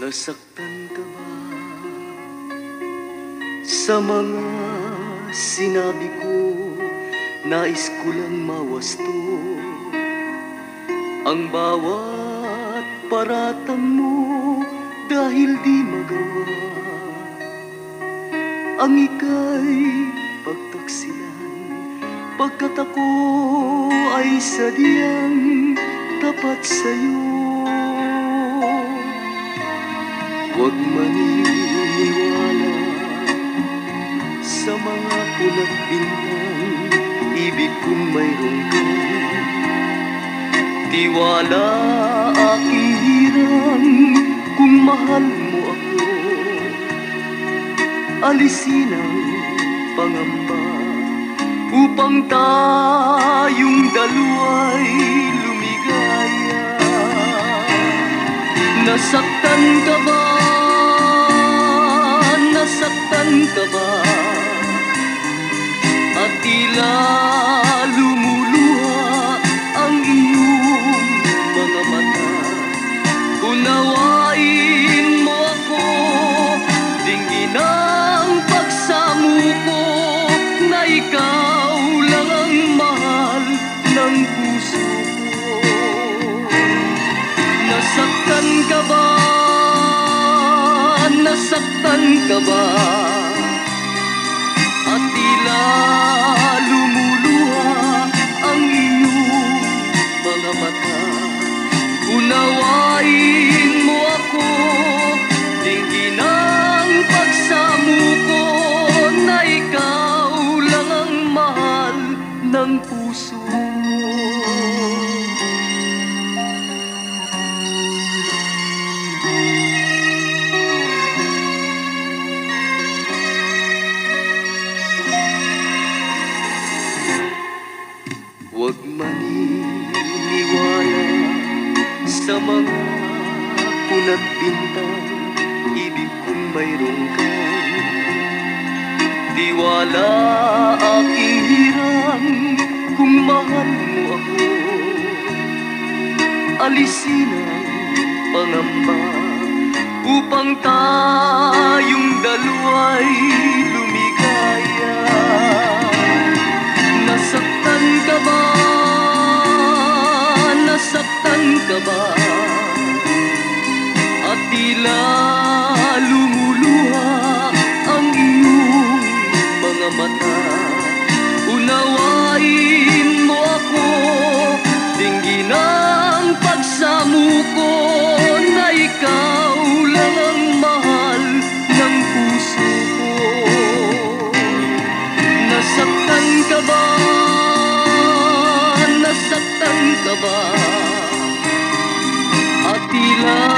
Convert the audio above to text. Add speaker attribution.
Speaker 1: Nasaktan ka ba sa mga sinabi ko? Nais ko lang mawasto ang bawat paratang mo, dahil di magawa ang ika'y pagtaksilan, pagkat ako ay sadyang tapat sa'yo. Huwag maniniwala sa mga pulat bintang, ibig kong mayroon ka. Tiwala aking hirang kung mahal mo ako. Alisin ang pangamba upang tayong dalawa'y lumigaya. Nasaktan ka ba? Nasaktan ka ba? At tila lumuluha ang iyong mga mata. Unawain mo ako, dinggin ang pagsamuko, na ikaw lang ang mahal ng puso ko. Nasaktan ka ba? Nasaktan ka ba? At tila lumuluha ang iyong mga mata. Unawain mo ako, dinggin ang pagsamuko, na ikaw lang ang mahal ng puso mo. Huwag maniniwala sa mga kunat bintang, ibig kong mayroon ka. Tiwala aking hirang kung mahal mo ako. Alisin ang pangamba upang tayong dalawa'y lumigaya. Nasaktan ka ba? Nasaktan ka ba? At tila lumuluha ang iyong mga mata. Unawain mo ako, dinggin ang pagsamuko, na ikaw lang ang mahal ng puso ko. Nasaktan ka ba? Nasaktan ka ba? At tila